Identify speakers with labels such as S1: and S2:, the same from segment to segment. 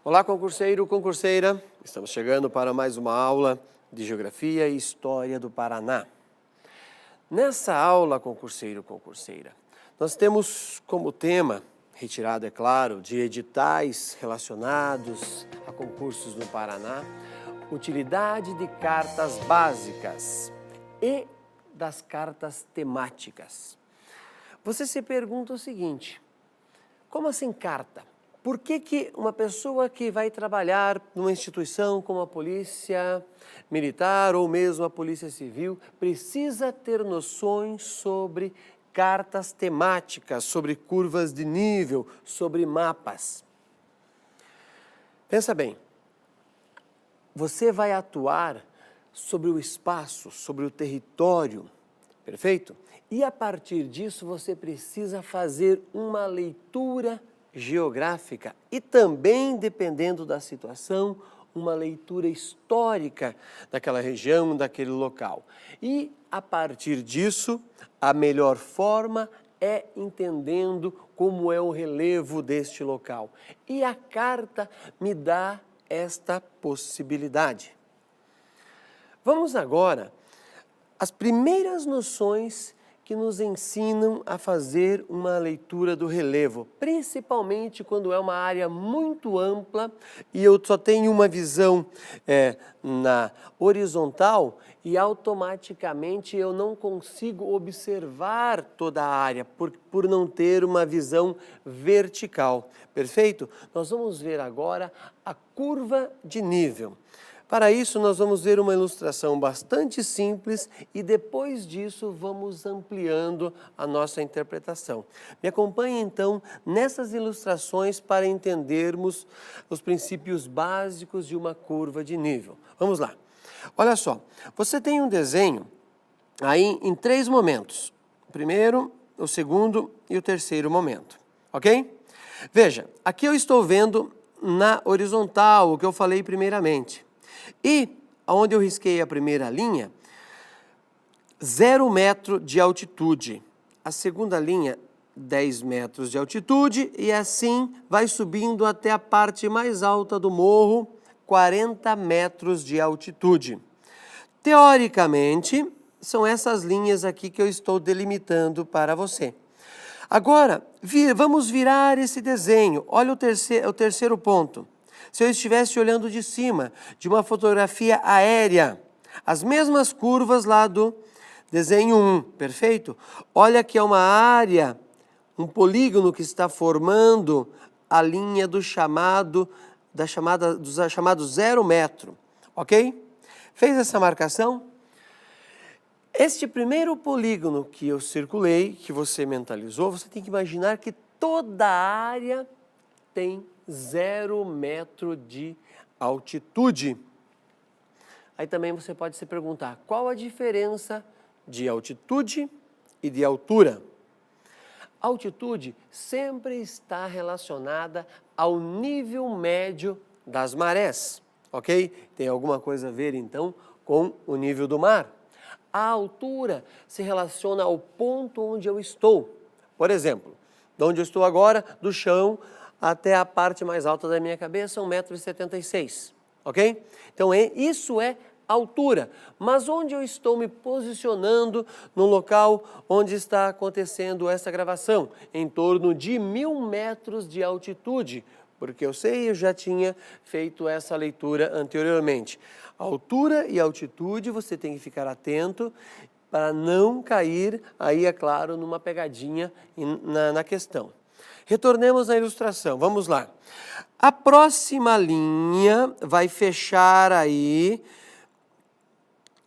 S1: Olá, concurseiro, concurseira. Estamos chegando para mais uma aula de Geografia e História do Paraná. Nessa aula, concurseiro, concurseira, nós temos como tema, retirado, é claro, de editais relacionados a concursos no Paraná, utilidade de cartas básicas e das cartas temáticas. Você se pergunta o seguinte: como assim carta? Por que uma pessoa que vai trabalhar numa instituição como a Polícia Militar ou mesmo a Polícia Civil precisa ter noções sobre cartas temáticas, sobre curvas de nível, sobre mapas? Pensa bem, você vai atuar sobre o espaço, sobre o território, perfeito? E a partir disso você precisa fazer uma leitura geográfica e também, dependendo da situação, uma leitura histórica daquela região, daquele local. E, a partir disso, a melhor forma é entendendo como é o relevo deste local. E a carta me dá esta possibilidade. Vamos agora às primeiras noções que nos ensinam a fazer uma leitura do relevo, principalmente quando é uma área muito ampla e eu só tenho uma visão na horizontal e automaticamente eu não consigo observar toda a área por não ter uma visão vertical. Perfeito? Nós vamos ver agora a curva de nível. Para isso, nós vamos ver uma ilustração bastante simples e depois disso vamos ampliando a nossa interpretação. Me acompanhe então nessas ilustrações para entendermos os princípios básicos de uma curva de nível. Vamos lá. Olha só, você tem um desenho aí em 3 momentos. O primeiro, o segundo e o terceiro momento, ok? Veja, aqui eu estou vendo na horizontal o que eu falei primeiramente. E, onde eu risquei a primeira linha, 0 metro de altitude. A segunda linha, 10 metros de altitude, e assim vai subindo até a parte mais alta do morro, 40 metros de altitude. Teoricamente, são essas linhas aqui que eu estou delimitando para você. Agora, vamos virar esse desenho. Olha o terceiro ponto. Se eu estivesse olhando de cima, de uma fotografia aérea, as mesmas curvas lá do desenho 1, perfeito? Olha que é uma área, um polígono que está formando a linha do chamado 0 metro, ok? Fez essa marcação? Este primeiro polígono que eu circulei, que você mentalizou, você tem que imaginar que toda a área tem 0 metro de altitude. Aí também você pode se perguntar, qual a diferença de altitude e de altura? Altitude sempre está relacionada ao nível médio das marés, ok? Tem alguma coisa a ver, então, com o nível do mar. A altura se relaciona ao ponto onde eu estou. Por exemplo, de onde eu estou agora, do chão até a parte mais alta da minha cabeça, 1,76 m, ok? Então, isso é altura. Mas onde eu estou me posicionando no local onde está acontecendo essa gravação? Em torno de 1.000 metros de altitude, porque eu já tinha feito essa leitura anteriormente. Altura e altitude, você tem que ficar atento para não cair, aí é claro, numa pegadinha na questão. Retornemos à ilustração, vamos lá. A próxima linha vai fechar aí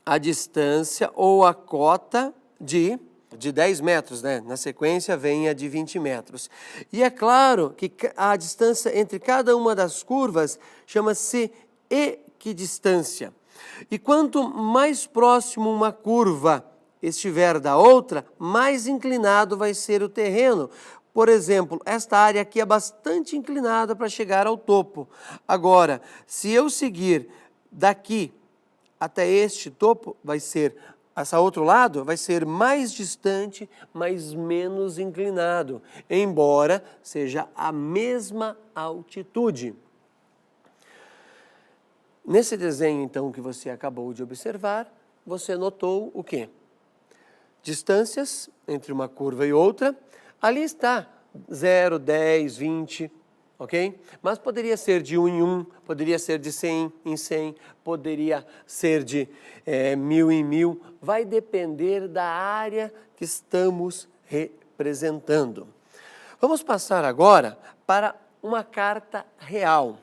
S1: a distância ou a cota de 10 metros, né? Na sequência vem a de 20 metros. E é claro que a distância entre cada uma das curvas chama-se equidistância. E quanto mais próximo uma curva estiver da outra, mais inclinado vai ser o terreno. Por exemplo, esta área aqui é bastante inclinada para chegar ao topo. Agora, se eu seguir daqui até este topo, esse outro lado vai ser mais distante, mas menos inclinado, embora seja a mesma altitude. Nesse desenho, então, que você acabou de observar, você notou o quê? Distâncias entre uma curva e outra. Ali está 0, 10, 20, ok? Mas poderia ser de 1 em 1, poderia ser de 100 em 100, poderia ser de 1000 em 1000. Vai depender da área que estamos representando. Vamos passar agora para uma carta real,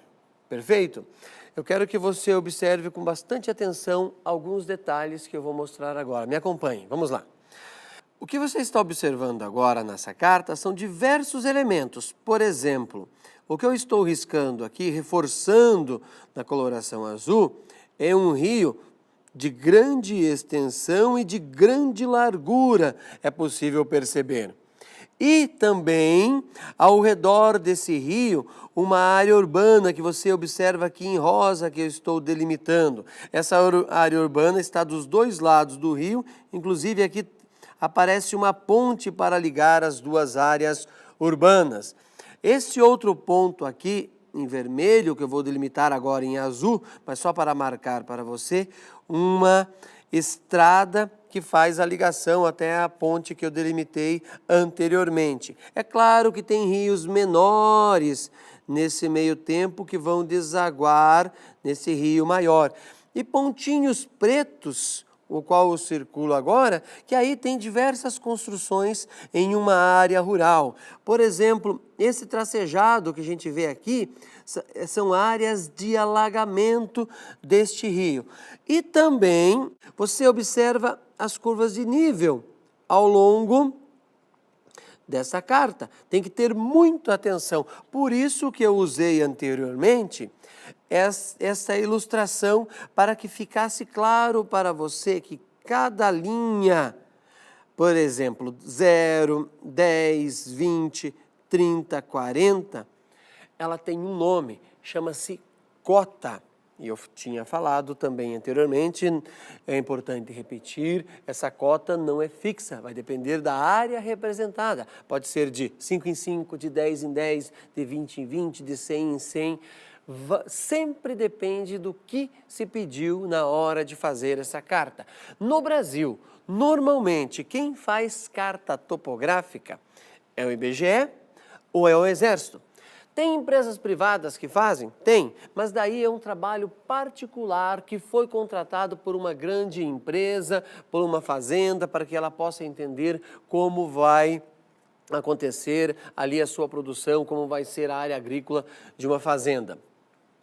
S1: perfeito? Eu quero que você observe com bastante atenção alguns detalhes que eu vou mostrar agora. Me acompanhe, vamos lá. O que você está observando agora nessa carta são diversos elementos. Por exemplo, o que eu estou riscando aqui, reforçando na coloração azul, é um rio de grande extensão e de grande largura, é possível perceber. E também, ao redor desse rio, uma área urbana que você observa aqui em rosa que eu estou delimitando. Essa área urbana está dos dois lados do rio, inclusive aqui aparece uma ponte para ligar as duas áreas urbanas. Esse outro ponto aqui, em vermelho, que eu vou delimitar agora em azul, mas só para marcar para você, uma estrada que faz a ligação até a ponte que eu delimitei anteriormente. É claro que tem rios menores nesse meio tempo que vão desaguar nesse rio maior. E pontinhos pretos, o qual eu circulo agora, que aí tem diversas construções em uma área rural. Por exemplo, esse tracejado que a gente vê aqui são áreas de alagamento deste rio. E também você observa as curvas de nível ao longo dessa carta. Tem que ter muita atenção. Por isso que eu usei anteriormente essa ilustração, para que ficasse claro para você que cada linha, por exemplo, 0, 10, 20, 30, 40, ela tem um nome, chama-se cota. E eu tinha falado também anteriormente, é importante repetir, essa cota não é fixa, vai depender da área representada. Pode ser de 5 em 5, de 10 em 10, de 20 em 20, de 100 em 100. Sempre depende do que se pediu na hora de fazer essa carta. No Brasil, normalmente, quem faz carta topográfica é o IBGE ou é o Exército. Tem empresas privadas que fazem? Tem, mas daí é um trabalho particular que foi contratado por uma grande empresa, por uma fazenda, para que ela possa entender como vai acontecer ali a sua produção, como vai ser a área agrícola de uma fazenda.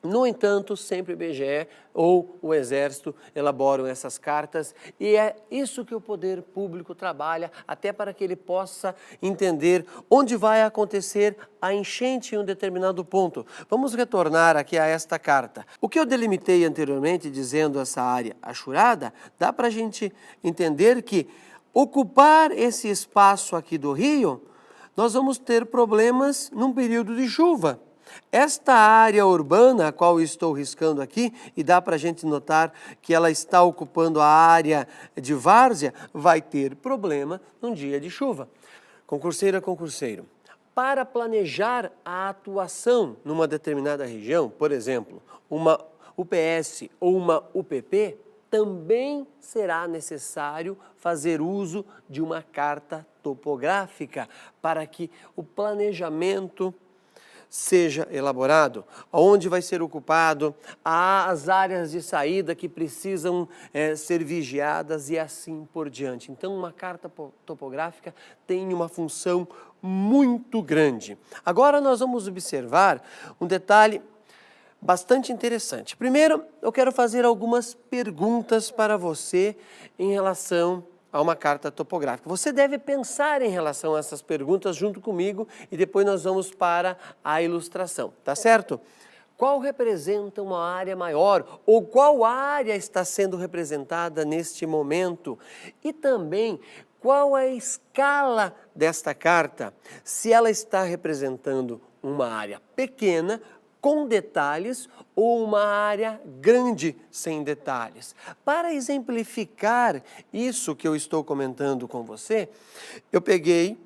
S1: No entanto, sempre o IBGE ou o Exército elaboram essas cartas e é isso que o poder público trabalha, até para que ele possa entender onde vai acontecer a enchente em um determinado ponto. Vamos retornar aqui a esta carta. O que eu delimitei anteriormente, dizendo essa área achurada, dá para a gente entender que ocupar esse espaço aqui do rio, nós vamos ter problemas num período de chuva. Esta área urbana, a qual estou riscando aqui, e dá para a gente notar que ela está ocupando a área de várzea, vai ter problema num dia de chuva. Concurseira, concurseiro, para planejar a atuação numa determinada região, por exemplo, uma UPS ou uma UPP, também será necessário fazer uso de uma carta topográfica para que o planejamento seja elaborado, onde vai ser ocupado, as áreas de saída que precisam ser vigiadas e assim por diante. Então, uma carta topográfica tem uma função muito grande. Agora nós vamos observar um detalhe bastante interessante. Primeiro, eu quero fazer algumas perguntas para você em relação a uma carta topográfica. Você deve pensar em relação a essas perguntas junto comigo e depois nós vamos para a ilustração, tá certo? Qual representa uma área maior ou qual área está sendo representada neste momento? E também, qual a escala desta carta? Se ela está representando uma área pequena, com detalhes, ou uma área grande sem detalhes. Para exemplificar isso que eu estou comentando com você, eu peguei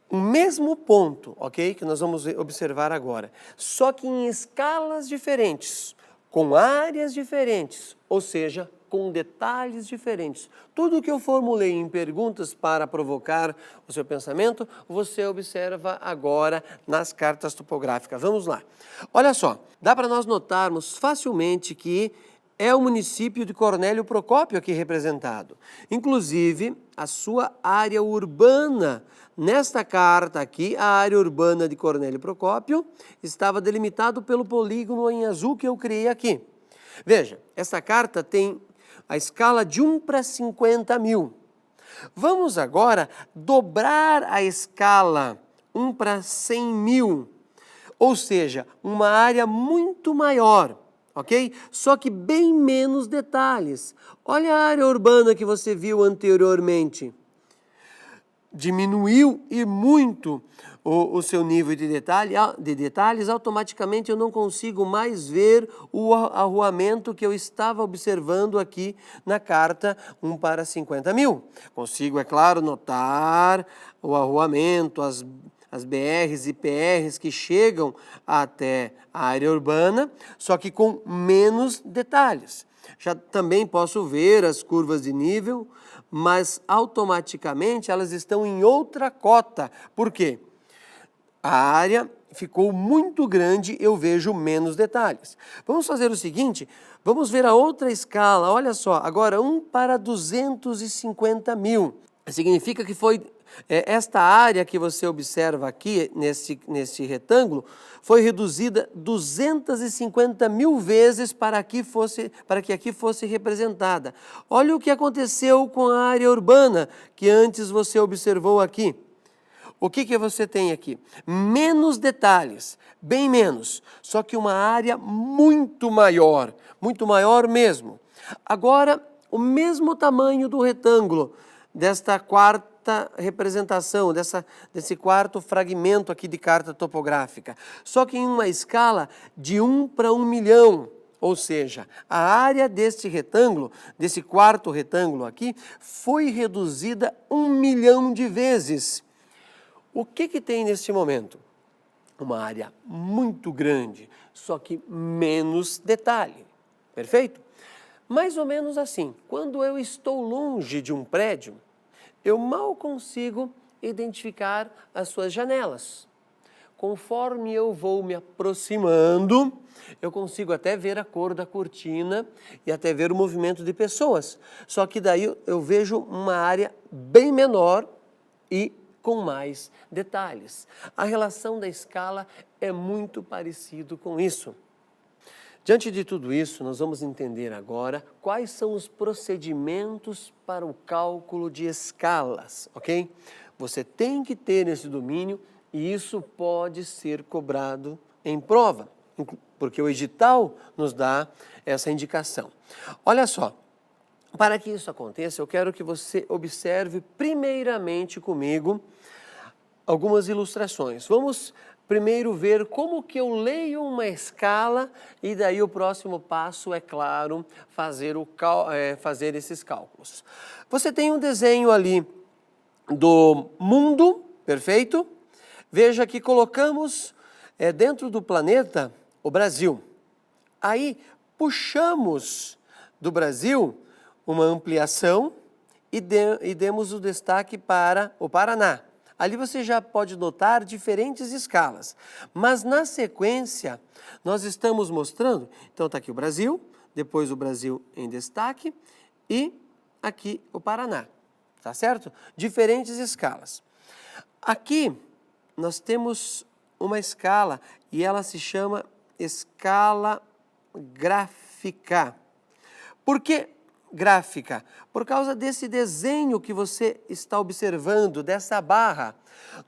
S1: o mesmo ponto, ok? Que nós vamos observar agora, só que em escalas diferentes. com áreas diferentes, ou seja, com detalhes diferentes. Tudo que eu formulei em perguntas para provocar o seu pensamento, você observa agora nas cartas topográficas. Vamos lá. Olha só, dá para nós notarmos facilmente que é o município de Cornélio Procópio aqui representado. Inclusive, a sua área urbana. Nesta carta aqui, a área urbana de Cornélio Procópio estava delimitado pelo polígono em azul que eu criei aqui. Veja, essa carta tem a escala de 1 para 50 mil. Vamos agora dobrar a escala 1 para 100 mil, ou seja, uma área muito maior, ok? Só que bem menos detalhes. Olha a área urbana que você viu anteriormente. Diminuiu e muito o seu nível de detalhes, automaticamente eu não consigo mais ver o arruamento que eu estava observando aqui na carta 1 para 50 mil. Consigo, é claro, notar o arruamento, as BRs e PRs que chegam até a área urbana, só que com menos detalhes. Já também posso ver as curvas de nível, mas automaticamente elas estão em outra cota. Por quê? A área ficou muito grande, eu vejo menos detalhes. Vamos fazer o seguinte, vamos ver a outra escala. Olha só, agora 1 para 250 mil. Significa que foi esta área que você observa aqui, nesse retângulo, foi reduzida 250 mil vezes para que aqui fosse representada. Olha o que aconteceu com a área urbana que antes você observou aqui. O que você tem aqui? Menos detalhes, bem menos, só que uma área muito maior mesmo. Agora, o mesmo tamanho do retângulo desta quarta representação, desse quarto fragmento aqui de carta topográfica, só que em uma escala de 1 para 1 milhão. Ou seja, a área deste retângulo, desse quarto retângulo aqui, foi reduzida 1 milhão de vezes. O que tem neste momento? Uma área muito grande, só que menos detalhe. Perfeito? Mais ou menos assim, quando eu estou longe de um prédio, eu mal consigo identificar as suas janelas. Conforme eu vou me aproximando, eu consigo até ver a cor da cortina e até ver o movimento de pessoas. Só que daí eu vejo uma área bem menor e com mais detalhes. A relação da escala é muito parecido com isso. Diante de tudo isso, nós vamos entender agora quais são os procedimentos para o cálculo de escalas, ok? Você tem que ter esse domínio e isso pode ser cobrado em prova, porque o edital nos dá essa indicação. Olha só. Para que isso aconteça, eu quero que você observe primeiramente comigo algumas ilustrações. Vamos primeiro ver como que eu leio uma escala e daí o próximo passo, é claro, fazer esses cálculos. Você tem um desenho ali do mundo, perfeito? Veja que colocamos dentro do planeta o Brasil. Aí puxamos do Brasil uma ampliação e demos o destaque para o Paraná. Ali você já pode notar diferentes escalas, mas na sequência nós estamos mostrando, então está aqui o Brasil, depois o Brasil em destaque e aqui o Paraná, tá certo? Diferentes escalas. Aqui nós temos uma escala e ela se chama escala gráfica. Por que gráfica? Por causa desse desenho que você está observando, dessa barra.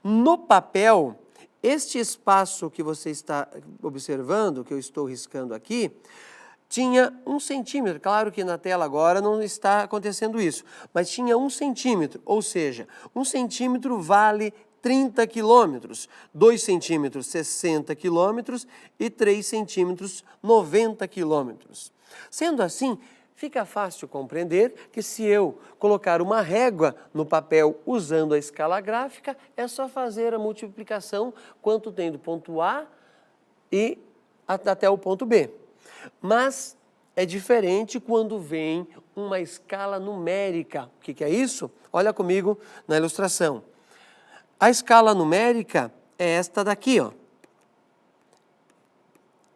S1: No papel, este espaço que você está observando, que eu estou riscando aqui, tinha 1 centímetro. Claro que na tela agora não está acontecendo isso, mas tinha 1 centímetro, ou seja, 1 centímetro vale 30 quilômetros, 2 centímetros 60 quilômetros e 3 centímetros 90 quilômetros. Sendo assim, fica fácil compreender que se eu colocar uma régua no papel usando a escala gráfica, é só fazer a multiplicação quanto tem do ponto A e até o ponto B. Mas é diferente quando vem uma escala numérica. O que é isso? Olha comigo na ilustração. A escala numérica é esta daqui, ó.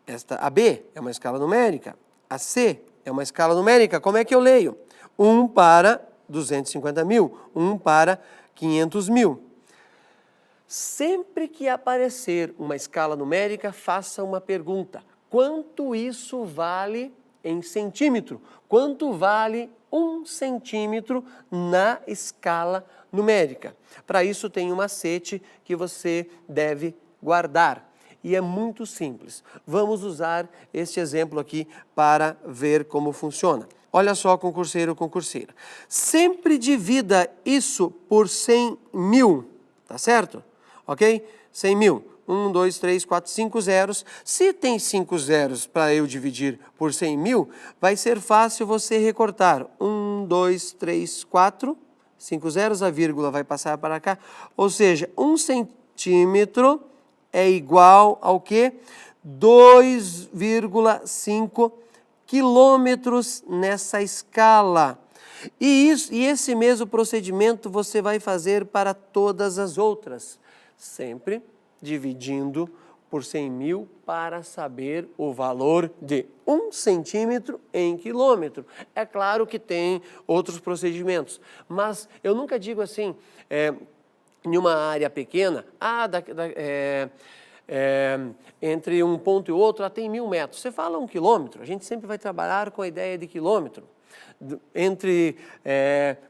S1: Esta AB é uma escala numérica. A C é uma escala numérica. Como é que eu leio? 1 para 250 mil, 1 para 500 mil. Sempre que aparecer uma escala numérica, faça uma pergunta. Quanto isso vale em centímetro? Quanto vale 1 centímetro na escala numérica? Para isso tem um macete que você deve guardar. E é muito simples. Vamos usar este exemplo aqui para ver como funciona. Olha só, concurseiro, concurseira. Sempre divida isso por 100 mil, tá certo? Ok? 100 mil. 1, 2, 3, 4, 5 zeros. Se tem 5 zeros para eu dividir por 100 mil, vai ser fácil você recortar. 1, 2, 3, 4, 5 zeros, a vírgula vai passar para cá. Ou seja, 1 centímetro é igual ao quê? 2,5 quilômetros nessa escala. E esse mesmo procedimento você vai fazer para todas as outras, sempre dividindo por 100 mil para saber o valor de 1 centímetro em quilômetro. É claro que tem outros procedimentos, mas eu nunca digo assim, em uma área pequena, entre um ponto e outro, tem 1.000 metros. Você fala 1 quilômetro, a gente sempre vai trabalhar com a ideia de quilômetro. Entre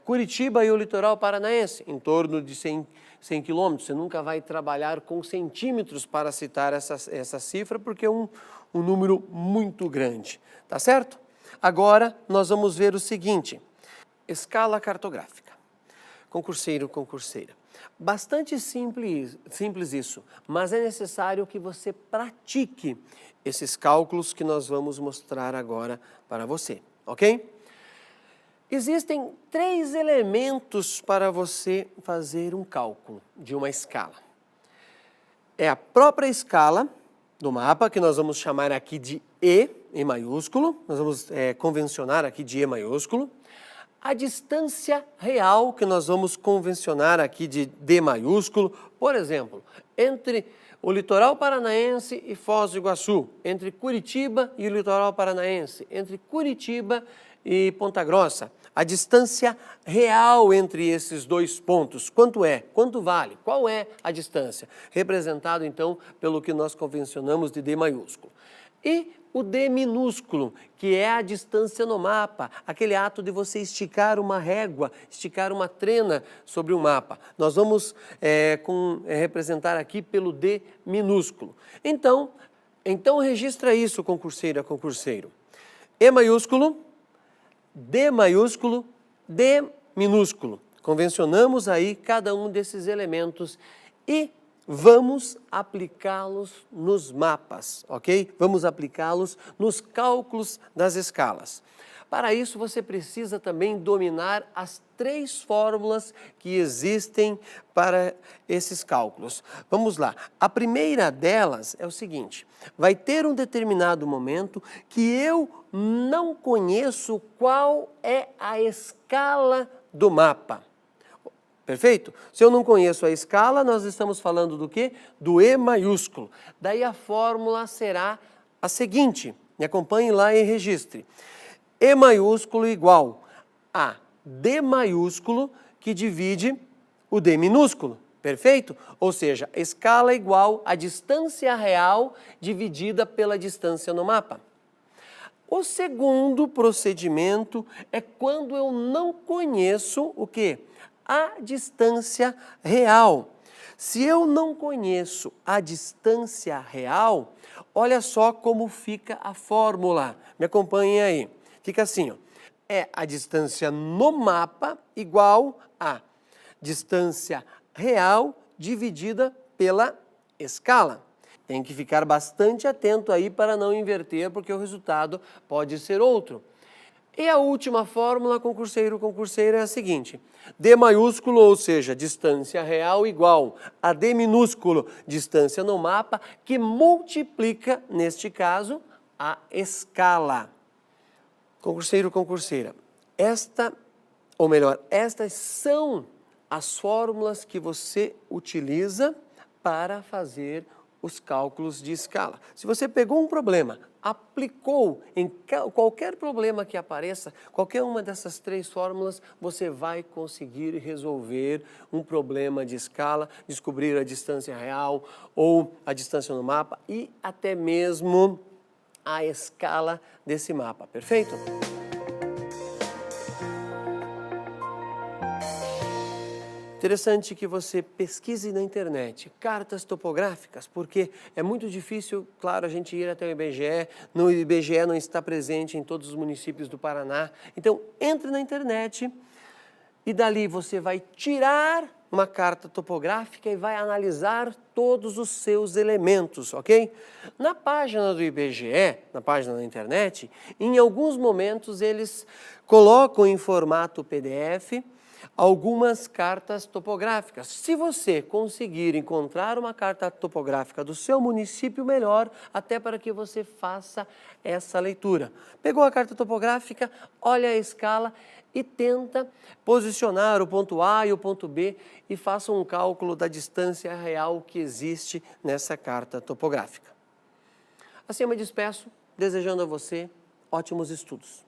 S1: Curitiba e o litoral paranaense, em torno de 100 quilômetros. Você nunca vai trabalhar com centímetros para citar essa cifra, porque é um número muito grande. Tá certo? Agora, nós vamos ver o seguinte. Escala cartográfica. Concurseiro, concurseira. Bastante simples isso, mas é necessário que você pratique esses cálculos que nós vamos mostrar agora para você, ok? Existem 3 elementos para você fazer um cálculo de uma escala. É a própria escala do mapa, que nós vamos chamar aqui de E maiúsculo, nós vamos convencionar aqui de E maiúsculo. A distância real, que nós vamos convencionar aqui de D maiúsculo, por exemplo, entre o litoral paranaense e Foz do Iguaçu, entre Curitiba e o litoral paranaense, entre Curitiba e Ponta Grossa. A distância real entre esses 2 pontos, quanto é? Quanto vale? Qual é a distância? Representado, então, pelo que nós convencionamos de D maiúsculo. E o D minúsculo, que é a distância no mapa, aquele ato de você esticar uma régua, esticar uma trena sobre o mapa. Nós vamos representar aqui pelo D minúsculo. Então registra isso, concurseira, concurseiro. E maiúsculo, D maiúsculo, D minúsculo. Convencionamos aí cada um desses elementos e vamos aplicá-los nos mapas, ok? Vamos aplicá-los nos cálculos das escalas. Para isso, você precisa também dominar as 3 fórmulas que existem para esses cálculos. Vamos lá. A primeira delas é o seguinte: vai ter um determinado momento que eu não conheço qual é a escala do mapa. Perfeito? Se eu não conheço a escala, nós estamos falando do quê? Do E maiúsculo. Daí a fórmula será a seguinte, me acompanhe lá e registre. E maiúsculo igual a D maiúsculo que divide o D minúsculo. Perfeito? Ou seja, a escala é igual à distância real dividida pela distância no mapa. O segundo procedimento é quando eu não conheço o quê? A distância real. Se eu não conheço a distância real, olha só como fica a fórmula. Me acompanhem aí. Fica assim, ó. É a distância no mapa igual a distância real dividida pela escala. Tem que ficar bastante atento aí para não inverter, porque o resultado pode ser outro. E a última fórmula, concurseiro, concurseira, é a seguinte. D maiúsculo, ou seja, distância real igual a D minúsculo, distância no mapa, que multiplica, neste caso, a escala. Concurseiro, concurseira, estas são as fórmulas que você utiliza para fazer os cálculos de escala. Se você pegou um problema, aplicou em qualquer problema que apareça, qualquer uma dessas 3 fórmulas, você vai conseguir resolver um problema de escala, descobrir a distância real ou a distância no mapa e até mesmo a escala desse mapa, perfeito? Interessante que você pesquise na internet cartas topográficas, porque é muito difícil, claro, a gente ir até o IBGE, o IBGE não está presente em todos os municípios do Paraná. Então, entre na internet e dali você vai tirar uma carta topográfica e vai analisar todos os seus elementos, ok? Na página do IBGE, na página da internet, em alguns momentos eles colocam em formato PDF algumas cartas topográficas. Se você conseguir encontrar uma carta topográfica do seu município, melhor, até para que você faça essa leitura. Pegou a carta topográfica, olha a escala e tenta posicionar o ponto A e o ponto B e faça um cálculo da distância real que existe nessa carta topográfica. Assim eu me despeço, desejando a você ótimos estudos.